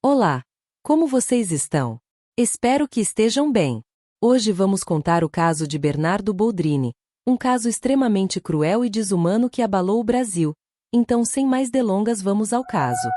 Olá! Como vocês estão? Espero que estejam bem. Hoje vamos contar o caso de Bernardo Boldrini, um caso extremamente cruel e desumano que abalou o Brasil. Então, sem mais delongas, vamos ao caso.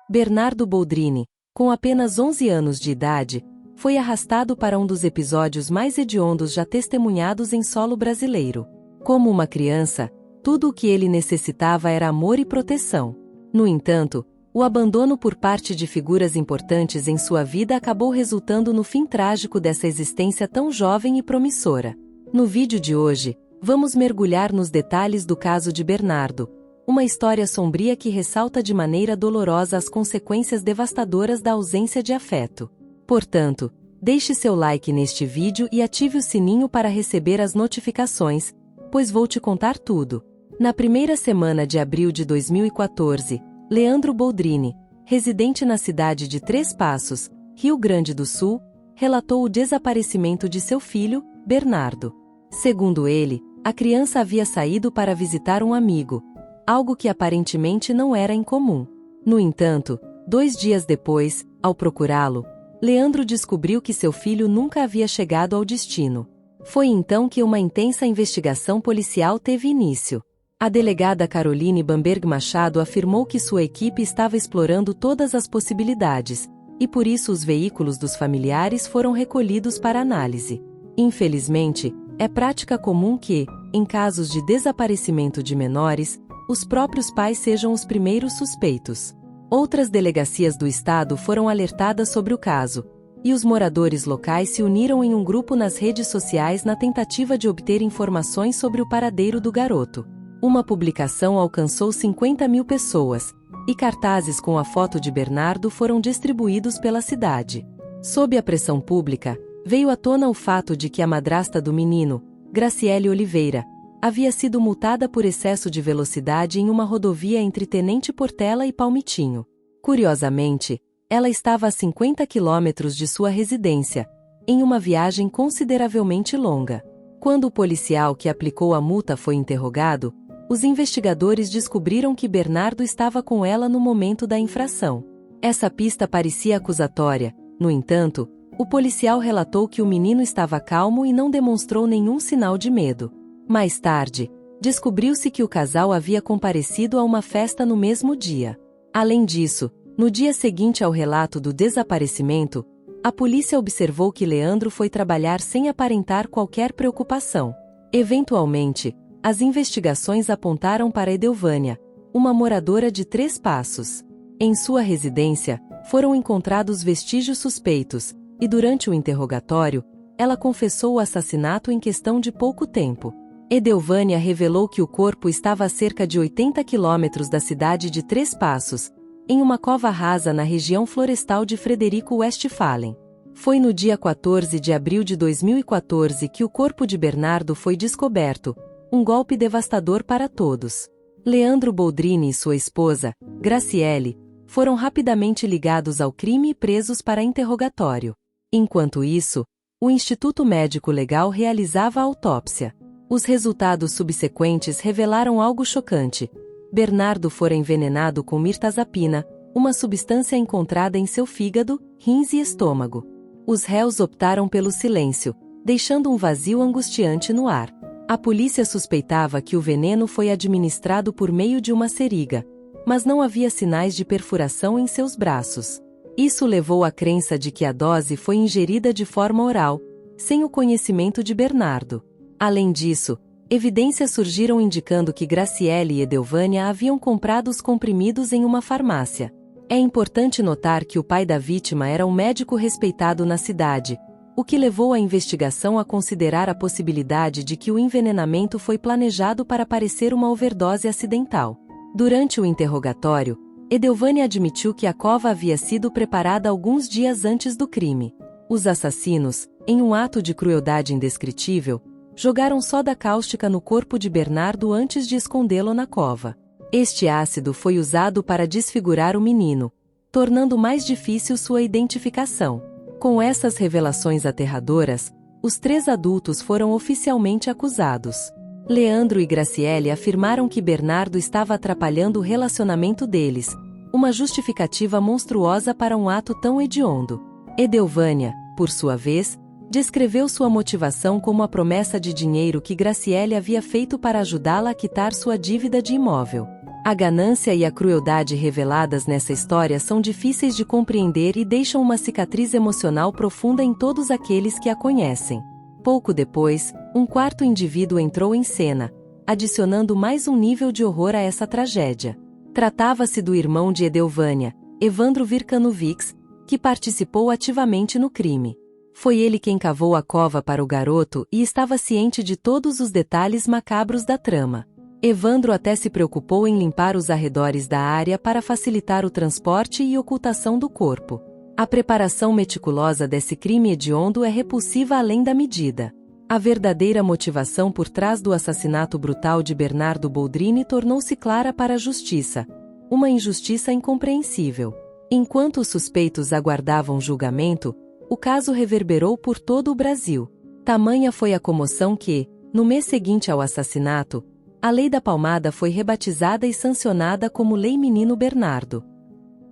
Bernardo Boldrini, com apenas 11 anos de idade, foi arrastado para um dos episódios mais hediondos já testemunhados em solo brasileiro. Como uma criança, tudo o que ele necessitava era amor e proteção. No entanto, o abandono por parte de figuras importantes em sua vida acabou resultando no fim trágico dessa existência tão jovem e promissora. No vídeo de hoje, vamos mergulhar nos detalhes do caso de Bernardo, uma história sombria que ressalta de maneira dolorosa as consequências devastadoras da ausência de afeto. Portanto, deixe seu like neste vídeo e ative o sininho para receber as notificações, pois vou te contar tudo. Na primeira semana de abril de 2014, Leandro Boldrini, residente na cidade de Três Passos, Rio Grande do Sul, relatou o desaparecimento de seu filho, Bernardo. Segundo ele, a criança havia saído para visitar um amigo, algo que aparentemente não era incomum. No entanto, 2 dias depois, ao procurá-lo, Leandro descobriu que seu filho nunca havia chegado ao destino. Foi então que uma intensa investigação policial teve início. A delegada Caroline Bamberg Machado afirmou que sua equipe estava explorando todas as possibilidades, e por isso os veículos dos familiares foram recolhidos para análise. Infelizmente, é prática comum que, em casos de desaparecimento de menores, os próprios pais sejam os primeiros suspeitos. Outras delegacias do estado foram alertadas sobre o caso, e os moradores locais se uniram em um grupo nas redes sociais na tentativa de obter informações sobre o paradeiro do garoto. Uma publicação alcançou 50.000 pessoas, e cartazes com a foto de Bernardo foram distribuídos pela cidade. Sob a pressão pública, veio à tona o fato de que a madrasta do menino, Graciele Oliveira, havia sido multada por excesso de velocidade em uma rodovia entre Tenente Portela e Palmitinho. Curiosamente, ela estava a 50 quilômetros de sua residência, em uma viagem consideravelmente longa. Quando o policial que aplicou a multa foi interrogado, os investigadores descobriram que Bernardo estava com ela no momento da infração. Essa pista parecia acusatória, no entanto, o policial relatou que o menino estava calmo e não demonstrou nenhum sinal de medo. Mais tarde, descobriu-se que o casal havia comparecido a uma festa no mesmo dia. Além disso, no dia seguinte ao relato do desaparecimento, a polícia observou que Leandro foi trabalhar sem aparentar qualquer preocupação. Eventualmente, as investigações apontaram para Edelvânia, uma moradora de Três Passos. Em sua residência, foram encontrados vestígios suspeitos, e durante o interrogatório, ela confessou o assassinato em questão de pouco tempo. Edelvânia revelou que o corpo estava a cerca de 80 quilômetros da cidade de Três Passos, em uma cova rasa na região florestal de Frederico Westphalen. Foi no dia 14 de abril de 2014 que o corpo de Bernardo foi descoberto, um golpe devastador para todos. Leandro Boldrini e sua esposa, Graciele, foram rapidamente ligados ao crime e presos para interrogatório. Enquanto isso, o Instituto Médico Legal realizava a autópsia. Os resultados subsequentes revelaram algo chocante. Bernardo fora envenenado com mirtazapina, uma substância encontrada em seu fígado, rins e estômago. Os réus optaram pelo silêncio, deixando um vazio angustiante no ar. A polícia suspeitava que o veneno foi administrado por meio de uma seringa, mas não havia sinais de perfuração em seus braços. Isso levou à crença de que a dose foi ingerida de forma oral, sem o conhecimento de Bernardo. Além disso, evidências surgiram indicando que Graciele e Edelvânia haviam comprado os comprimidos em uma farmácia. É importante notar que o pai da vítima era um médico respeitado na cidade, o que levou a investigação a considerar a possibilidade de que o envenenamento foi planejado para parecer uma overdose acidental. Durante o interrogatório, Edelvânia admitiu que a cova havia sido preparada alguns dias antes do crime. Os assassinos, em um ato de crueldade indescritível, jogaram soda cáustica no corpo de Bernardo antes de escondê-lo na cova. Este ácido foi usado para desfigurar o menino, tornando mais difícil sua identificação. Com essas revelações aterradoras, os 3 adultos foram oficialmente acusados. Leandro e Graciele afirmaram que Bernardo estava atrapalhando o relacionamento deles, uma justificativa monstruosa para um ato tão hediondo. Edelvânia, por sua vez, descreveu sua motivação como a promessa de dinheiro que Graciele havia feito para ajudá-la a quitar sua dívida de imóvel. A ganância e a crueldade reveladas nessa história são difíceis de compreender e deixam uma cicatriz emocional profunda em todos aqueles que a conhecem. Pouco depois, um quarto indivíduo entrou em cena, adicionando mais um nível de horror a essa tragédia. Tratava-se do irmão de Edelvânia, Evandro Virkanovics, que participou ativamente no crime. Foi ele quem cavou a cova para o garoto e estava ciente de todos os detalhes macabros da trama. Evandro até se preocupou em limpar os arredores da área para facilitar o transporte e ocultação do corpo. A preparação meticulosa desse crime hediondo é repulsiva além da medida. A verdadeira motivação por trás do assassinato brutal de Bernardo Boldrini tornou-se clara para a justiça. Uma injustiça incompreensível. Enquanto os suspeitos aguardavam julgamento, o caso reverberou por todo o Brasil. Tamanha foi a comoção que, no mês seguinte ao assassinato, a Lei da Palmada foi rebatizada e sancionada como Lei Menino Bernardo.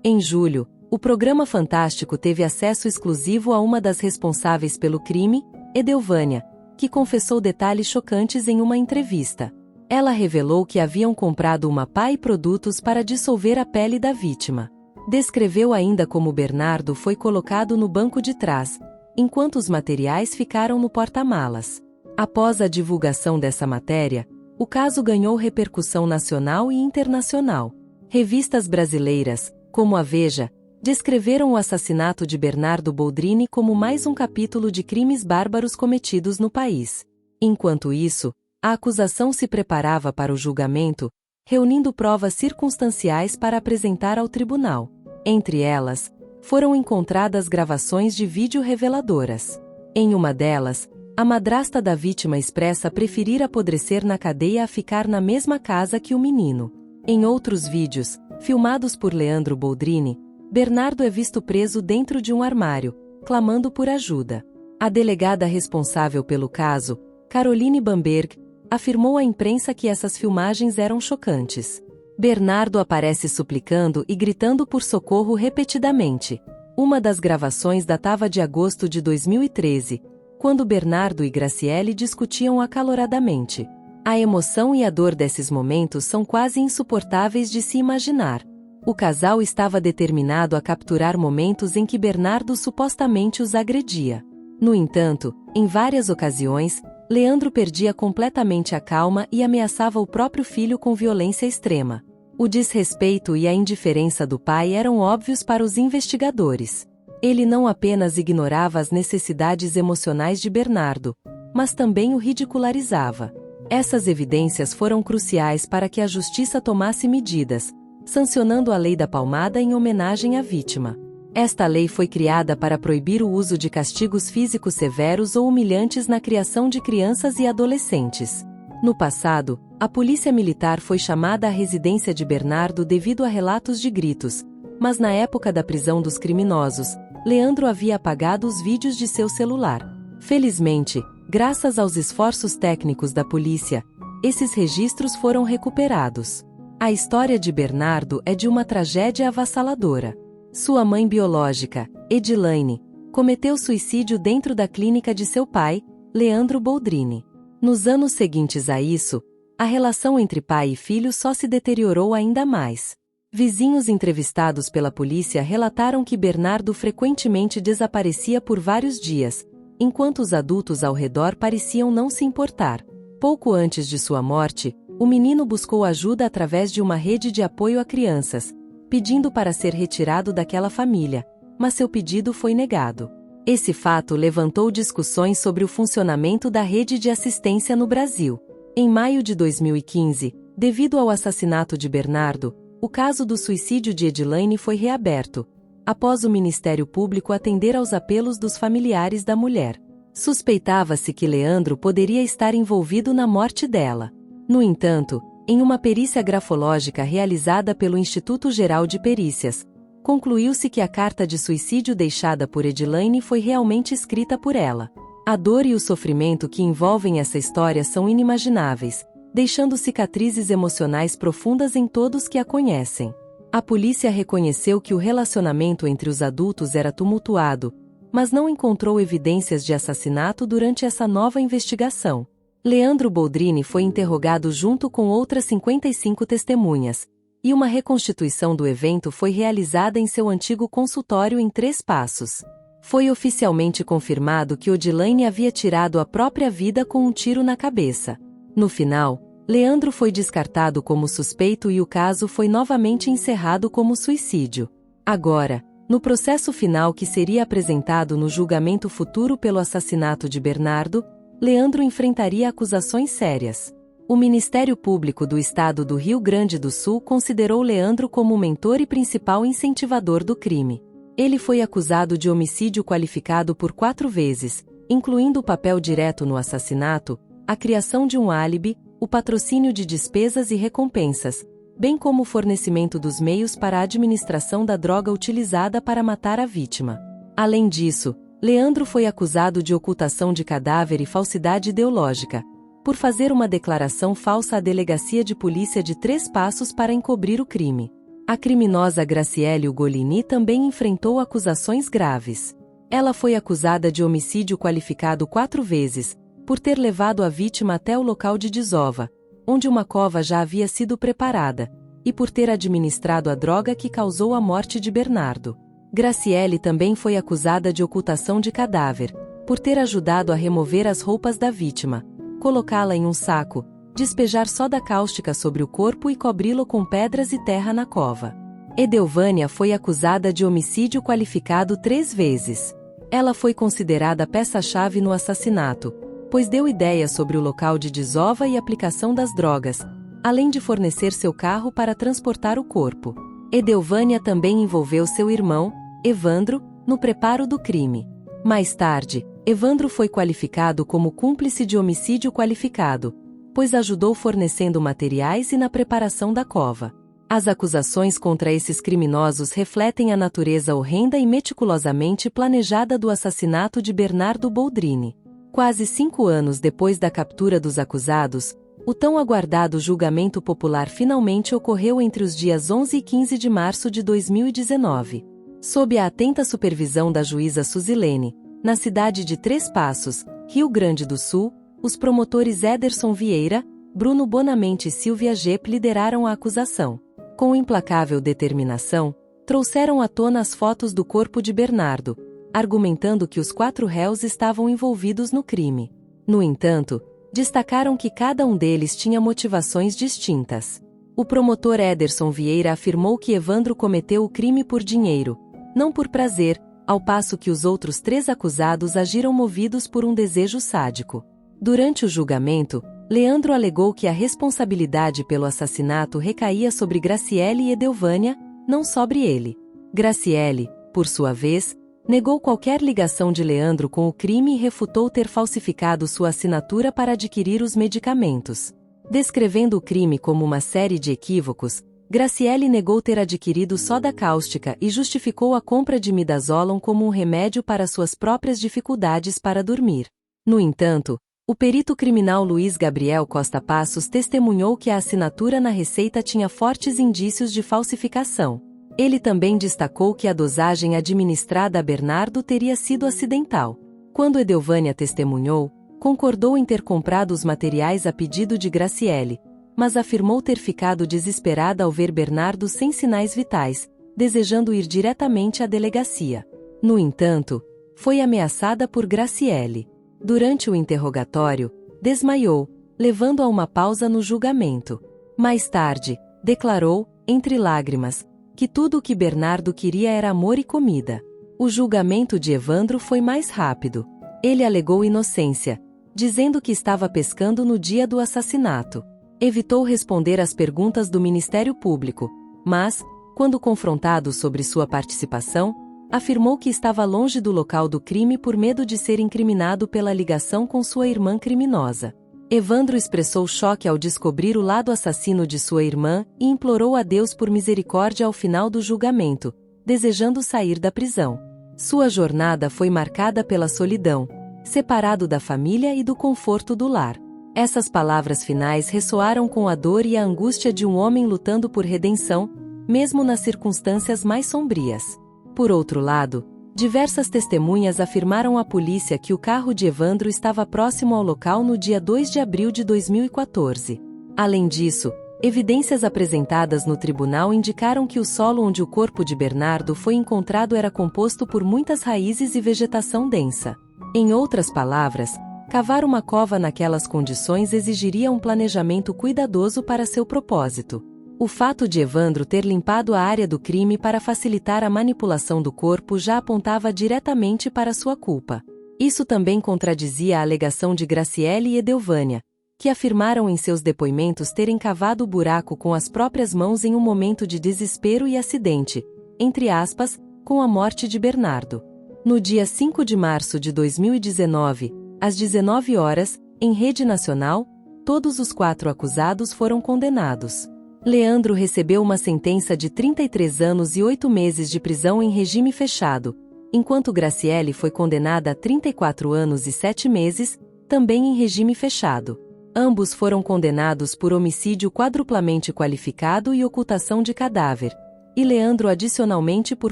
Em julho, o programa Fantástico teve acesso exclusivo a uma das responsáveis pelo crime, Edelvânia, que confessou detalhes chocantes em uma entrevista. Ela revelou que haviam comprado uma pá e produtos para dissolver a pele da vítima. Descreveu ainda como Bernardo foi colocado no banco de trás, enquanto os materiais ficaram no porta-malas. Após a divulgação dessa matéria, o caso ganhou repercussão nacional e internacional. Revistas brasileiras, como a Veja, descreveram o assassinato de Bernardo Boldrini como mais um capítulo de crimes bárbaros cometidos no país. Enquanto isso, a acusação se preparava para o julgamento, reunindo provas circunstanciais para apresentar ao tribunal. Entre elas, foram encontradas gravações de vídeo reveladoras. Em uma delas, a madrasta da vítima expressa preferir apodrecer na cadeia a ficar na mesma casa que o menino. Em outros vídeos, filmados por Leandro Boldrini, Bernardo é visto preso dentro de um armário, clamando por ajuda. A delegada responsável pelo caso, Caroline Bamberg, afirmou à imprensa que essas filmagens eram chocantes. Bernardo aparece suplicando e gritando por socorro repetidamente. Uma das gravações datava de agosto de 2013, quando Bernardo e Graciele discutiam acaloradamente. A emoção e a dor desses momentos são quase insuportáveis de se imaginar. O casal estava determinado a capturar momentos em que Bernardo supostamente os agredia. No entanto, em várias ocasiões, Leandro perdia completamente a calma e ameaçava o próprio filho com violência extrema. O desrespeito e a indiferença do pai eram óbvios para os investigadores. Ele não apenas ignorava as necessidades emocionais de Bernardo, mas também o ridicularizava. Essas evidências foram cruciais para que a justiça tomasse medidas, sancionando a Lei da Palmada em homenagem à vítima. Esta lei foi criada para proibir o uso de castigos físicos severos ou humilhantes na criação de crianças e adolescentes. No passado, a polícia militar foi chamada à residência de Bernardo devido a relatos de gritos, mas na época da prisão dos criminosos, Leandro havia apagado os vídeos de seu celular. Felizmente, graças aos esforços técnicos da polícia, esses registros foram recuperados. A história de Bernardo é de uma tragédia avassaladora. Sua mãe biológica, Edilaine, cometeu suicídio dentro da clínica de seu pai, Leandro Boldrini. Nos anos seguintes a isso, a relação entre pai e filho só se deteriorou ainda mais. Vizinhos entrevistados pela polícia relataram que Bernardo frequentemente desaparecia por vários dias, enquanto os adultos ao redor pareciam não se importar. Pouco antes de sua morte, o menino buscou ajuda através de uma rede de apoio a crianças, pedindo para ser retirado daquela família, mas seu pedido foi negado. Esse fato levantou discussões sobre o funcionamento da rede de assistência no Brasil. Em maio de 2015, devido ao assassinato de Bernardo, o caso do suicídio de Edilaine foi reaberto, após o Ministério Público atender aos apelos dos familiares da mulher. Suspeitava-se que Leandro poderia estar envolvido na morte dela. No entanto, em uma perícia grafológica realizada pelo Instituto Geral de Perícias, concluiu-se que a carta de suicídio deixada por Edilaine foi realmente escrita por ela. A dor e o sofrimento que envolvem essa história são inimagináveis, deixando cicatrizes emocionais profundas em todos que a conhecem. A polícia reconheceu que o relacionamento entre os adultos era tumultuado, mas não encontrou evidências de assassinato durante essa nova investigação. Leandro Boldrini foi interrogado junto com outras 55 testemunhas, e uma reconstituição do evento foi realizada em seu antigo consultório em Três Passos. Foi oficialmente confirmado que Odilane havia tirado a própria vida com um tiro na cabeça. No final, Leandro foi descartado como suspeito e o caso foi novamente encerrado como suicídio. Agora, no processo final que seria apresentado no julgamento futuro pelo assassinato de Bernardo, Leandro enfrentaria acusações sérias. O Ministério Público do Estado do Rio Grande do Sul considerou Leandro como o mentor e principal incentivador do crime. Ele foi acusado de homicídio qualificado por 4 vezes, incluindo o papel direto no assassinato, a criação de um álibi, o patrocínio de despesas e recompensas, bem como o fornecimento dos meios para a administração da droga utilizada para matar a vítima. Além disso, Leandro foi acusado de ocultação de cadáver e falsidade ideológica, por fazer uma declaração falsa à delegacia de polícia de Três Passos para encobrir o crime. A criminosa Graciele Ugolini também enfrentou acusações graves. Ela foi acusada de homicídio qualificado 4 vezes, por ter levado a vítima até o local de desova, onde uma cova já havia sido preparada, e por ter administrado a droga que causou a morte de Bernardo. Graciele também foi acusada de ocultação de cadáver, por ter ajudado a remover as roupas da vítima, colocá-la em um saco, despejar soda cáustica sobre o corpo e cobri-lo com pedras e terra na cova. Edelvânia foi acusada de homicídio qualificado 3 vezes. Ela foi considerada peça-chave no assassinato, pois deu ideias sobre o local de desova e aplicação das drogas, além de fornecer seu carro para transportar o corpo. Edelvânia também envolveu seu irmão, Evandro, no preparo do crime. Mais tarde, Evandro foi qualificado como cúmplice de homicídio qualificado, pois ajudou fornecendo materiais e na preparação da cova. As acusações contra esses criminosos refletem a natureza horrenda e meticulosamente planejada do assassinato de Bernardo Boldrini. Quase 5 anos depois da captura dos acusados, o tão aguardado julgamento popular finalmente ocorreu entre os dias 11 e 15 de março de 2019. Sob a atenta supervisão da juíza Suzilene, na cidade de Três Passos, Rio Grande do Sul, os promotores Ederson Vieira, Bruno Bonamente e Silvia Gepp lideraram a acusação. Com implacável determinação, trouxeram à tona as fotos do corpo de Bernardo, argumentando que os 4 réus estavam envolvidos no crime. No entanto, destacaram que cada um deles tinha motivações distintas. O promotor Ederson Vieira afirmou que Evandro cometeu o crime por dinheiro, não por prazer, ao passo que os outros 3 acusados agiram movidos por um desejo sádico. Durante o julgamento, Leandro alegou que a responsabilidade pelo assassinato recaía sobre Graciele e Edelvânia, não sobre ele. Graciele, por sua vez, negou qualquer ligação de Leandro com o crime e refutou ter falsificado sua assinatura para adquirir os medicamentos. Descrevendo o crime como uma série de equívocos, Graciele negou ter adquirido soda cáustica e justificou a compra de midazolam como um remédio para suas próprias dificuldades para dormir. No entanto, o perito criminal Luiz Gabriel Costa Passos testemunhou que a assinatura na receita tinha fortes indícios de falsificação. Ele também destacou que a dosagem administrada a Bernardo teria sido acidental. Quando Edelvânia testemunhou, concordou em ter comprado os materiais a pedido de Graciele, mas afirmou ter ficado desesperada ao ver Bernardo sem sinais vitais, desejando ir diretamente à delegacia. No entanto, foi ameaçada por Graciele. Durante o interrogatório, desmaiou, levando a uma pausa no julgamento. Mais tarde, declarou, entre lágrimas, que tudo o que Bernardo queria era amor e comida. O julgamento de Evandro foi mais rápido. Ele alegou inocência, dizendo que estava pescando no dia do assassinato. Evitou responder às perguntas do Ministério Público, mas, quando confrontado sobre sua participação, afirmou que estava longe do local do crime por medo de ser incriminado pela ligação com sua irmã criminosa. Evandro expressou choque ao descobrir o lado assassino de sua irmã e implorou a Deus por misericórdia ao final do julgamento, desejando sair da prisão. Sua jornada foi marcada pela solidão, separado da família e do conforto do lar. Essas palavras finais ressoaram com a dor e a angústia de um homem lutando por redenção, mesmo nas circunstâncias mais sombrias. Por outro lado, diversas testemunhas afirmaram à polícia que o carro de Evandro estava próximo ao local no dia 2 de abril de 2014. Além disso, evidências apresentadas no tribunal indicaram que o solo onde o corpo de Bernardo foi encontrado era composto por muitas raízes e vegetação densa. Em outras palavras, cavar uma cova naquelas condições exigiria um planejamento cuidadoso para seu propósito. O fato de Evandro ter limpado a área do crime para facilitar a manipulação do corpo já apontava diretamente para sua culpa. Isso também contradizia a alegação de Graciele e Edelvânia, que afirmaram em seus depoimentos terem cavado o buraco com as próprias mãos em um momento de desespero e acidente, entre aspas, com a morte de Bernardo. No dia 5 de março de 2019, às 19 horas, em rede nacional, todos os 4 acusados foram condenados. Leandro recebeu uma sentença de 33 anos e 8 meses de prisão em regime fechado, enquanto Graciele foi condenada a 34 anos e 7 meses, também em regime fechado. Ambos foram condenados por homicídio quadruplamente qualificado e ocultação de cadáver, e Leandro adicionalmente por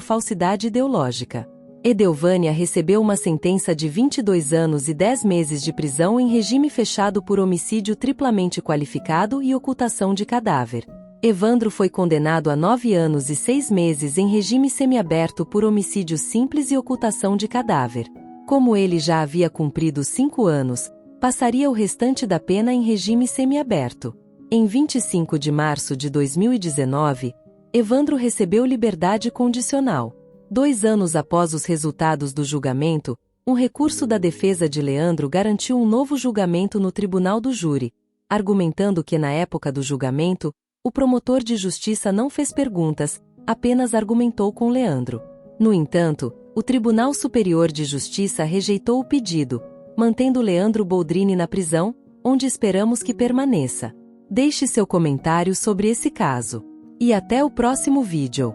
falsidade ideológica. Edelvânia recebeu uma sentença de 22 anos e 10 meses de prisão em regime fechado por homicídio triplamente qualificado e ocultação de cadáver. Evandro foi condenado a 9 anos e 6 meses em regime semiaberto por homicídio simples e ocultação de cadáver. Como ele já havia cumprido 5 anos, passaria o restante da pena em regime semiaberto. Em 25 de março de 2019, Evandro recebeu liberdade condicional. 2 anos após os resultados do julgamento, um recurso da defesa de Leandro garantiu um novo julgamento no Tribunal do Júri, argumentando que na época do julgamento, o promotor de justiça não fez perguntas, apenas argumentou com Leandro. No entanto, o Tribunal Superior de Justiça rejeitou o pedido, mantendo Leandro Boldrini na prisão, onde esperamos que permaneça. Deixe seu comentário sobre esse caso. E até o próximo vídeo.